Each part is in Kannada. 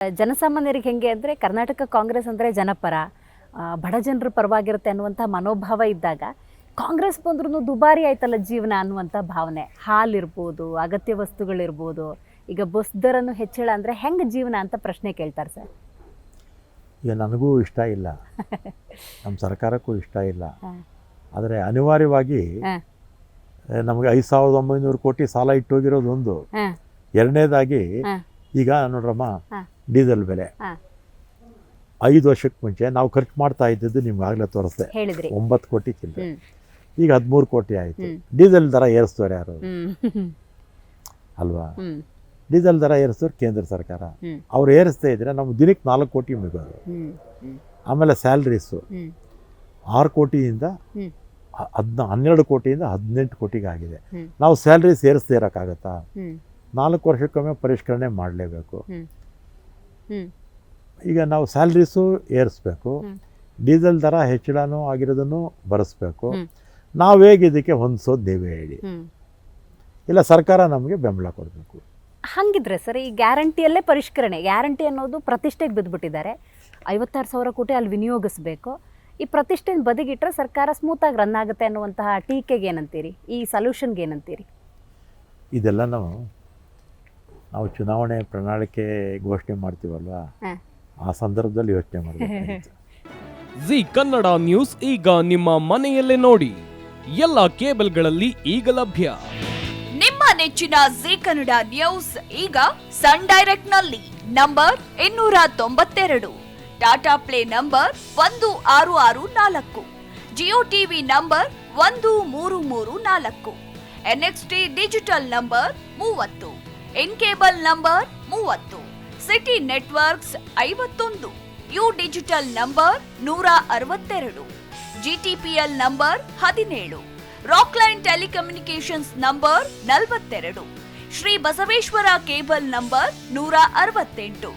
ಜನಸಾಮಾನ್ಯರಿಗೆ ಹೆಂಗೆ ಅಂದರೆ ಕರ್ನಾಟಕ ಕಾಂಗ್ರೆಸ್ ಅಂದರೆ ಜನಪರ, ಬಡ ಜನರ ಪರವಾಗಿರುತ್ತೆ ಅನ್ನುವಂಥ ಮನೋಭಾವ ಇದ್ದಾಗ ಕಾಂಗ್ರೆಸ್ ಬಂದ್ರೂ ದುಬಾರಿ ಆಯ್ತಲ್ಲ ಜೀವನ ಅನ್ನುವಂಥ ಭಾವನೆ. ಹಾಲಿರ್ಬೋದು, ಅಗತ್ಯ ವಸ್ತುಗಳಿರ್ಬೋದು, ಈಗ ಬಸ್ ದರನು ಹೆಚ್ಚಳ ಅಂದರೆ ಹೆಂಗೆ ಜೀವನ ಅಂತ ಪ್ರಶ್ನೆ ಕೇಳ್ತಾರೆ ಸರ್. ಈಗ ನನಗೂ ಇಷ್ಟ ಇಲ್ಲ, ನಮ್ಮ ಸರ್ಕಾರಕ್ಕೂ ಇಷ್ಟ ಇಲ್ಲ. ಆದರೆ ಅನಿವಾರ್ಯವಾಗಿ ನಮಗೆ 5,900 ಕೋಟಿ ಸಾಲ ಇಟ್ಟೋಗಿರೋದು ಒಂದು. ಎರಡನೇದಾಗಿ ಈಗ ನೋಡ್ರಮ್ಮ, ಡೀಸೆಲ್ ಬೆಲೆ 5 ವರ್ಷಕ್ಕೆ ಮುಂಚೆ ನಾವು ಖರ್ಚು ಮಾಡ್ತಾ ಇದ್ದದ್ದು ನಿಮ್ಗೆ ಆಗಲೇ ತೋರಿಸ್ದೆ, 9 ಕೋಟಿ ಚಿಲ್ಲರೆ. ಈಗ 13 ಕೋಟಿ ಆಯಿತು. ಡೀಸೆಲ್ ದರ ಏರಿಸ್ತವ್ರು ಯಾರು ಅಲ್ವಾ? ಡೀಸೆಲ್ ದರ ಏರಿಸ್ತವ್ರು ಕೇಂದ್ರ ಸರ್ಕಾರ. ಅವ್ರು ಏರಿಸ್ತಾ ಇದ್ರೆ ನಮ್ಗೆ ದಿನಕ್ಕೆ 4 ಕೋಟಿ ಮುಗೋದು. ಆಮೇಲೆ ಸ್ಯಾಲ್ರೀಸು 6 ಕೋಟಿಯಿಂದ 12 ಕೋಟಿಯಿಂದ 18 ಕೋಟಿಗೆ ಆಗಿದೆ. ನಾವು ಸ್ಯಾಲ್ರೀಸ್ ಏರಿಸ್ತಾ ಇರೋಕ್ಕಾಗತ್ತಾ? 4 ವರ್ಷಕ್ಕೊಮ್ಮೆ ಪರಿಷ್ಕರಣೆ ಮಾಡಲೇಬೇಕು. ಈಗ ನಾವು ಸ್ಯಾಲ್ರೀಸು ಏರಿಸ್ಬೇಕು, ಡೀಸೆಲ್ ದರ ಹೆಚ್ಚಳನೂ ಆಗಿರೋದನ್ನು ಬರೆಸ್ಬೇಕು. ನಾವು ಹೇಗೆ ಇದಕ್ಕೆ ಹೊಂದಿಸೋದು ನೀವೇ ಹೇಳಿ, ಇಲ್ಲ ಸರ್ಕಾರ ನಮಗೆ ಬೆಂಬಲ ಕೊಡಬೇಕು. ಹಂಗಿದ್ರೆ ಸರ್, ಈ ಗ್ಯಾರಂಟಿಯಲ್ಲೇ ಪರಿಷ್ಕರಣೆ, ಗ್ಯಾರಂಟಿ ಅನ್ನೋದು ಪ್ರತಿಷ್ಠೆಗೆ ಬಿದ್ದುಬಿಟ್ಟಿದ್ದಾರೆ. 56,000 ಕೋಟಿ ಅಲ್ಲಿ ವಿನಿಯೋಗಿಸ್ಬೇಕು. ಈ ಪ್ರತಿಷ್ಠೆ ಬದಿಗಿಟ್ರೆ ಸರ್ಕಾರ ಸ್ಮೂತಾಗಿ ರನ್ ಆಗುತ್ತೆ ಅನ್ನುವಂತಹ ಟೀಕೆಗೆ ಏನಂತೀರಿ? ಈ ಸೊಲ್ಯೂಷನ್ಗೆ ಏನಂತೀರಿ? ಇದೆಲ್ಲ ನಾವು ಚುನಾವಣೆ ಪ್ರಣಾಳಿಕೆ ಘೋಷಣೆ ಮಾಡ್ತೀವಲ್ವಾ, ಆ ಸಂದರ್ಭದಲ್ಲಿ ಯೋಚನೆ ಮಾಡಬೇಕು. ಜಿ ಕನ್ನಡ ನ್ಯೂಸ್ ಈಗ ನಿಮ್ಮ ಮನೆಯಲ್ಲೇ ನೋಡಿ. ಎಲ್ಲ ಕೇಬಲ್ಗಳಲ್ಲಿ ಈಗ ಲಭ್ಯ. ನಿಮ್ಮ ನೆಚ್ಚಿನ ಜಿ ಕನ್ನಡ ನ್ಯೂಸ್ ಈಗ ಸನ್ ಡೈರೆಕ್ಟ್ ನಲ್ಲಿ number 292, Tata play number 1664, Jio TV number 1334, NXT digital number 30, in cable number 30, city networks 51, U digital number 162, GTPL number 17, Rockline telecommunications number 42, Shri Basaveshwara cable number 168,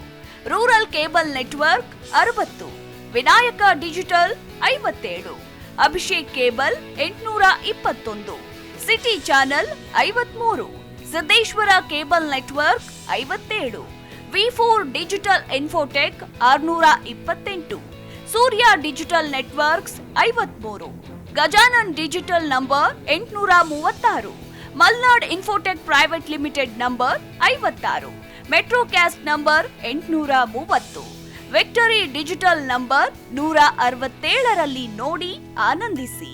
rural cable network 60, Vinayaka digital 57, Abhishek cable 821, city channel 53, Siddeshwara cable network 57, V4 digital Infotech 628, Surya digital networks 53, Gajanan digital number 836, Malnad infotech private limited number 56, metrocast number 830, victory digital number 167ರಲ್ಲಿ ನೋಡಿ ಆನಂದಿಸಿ.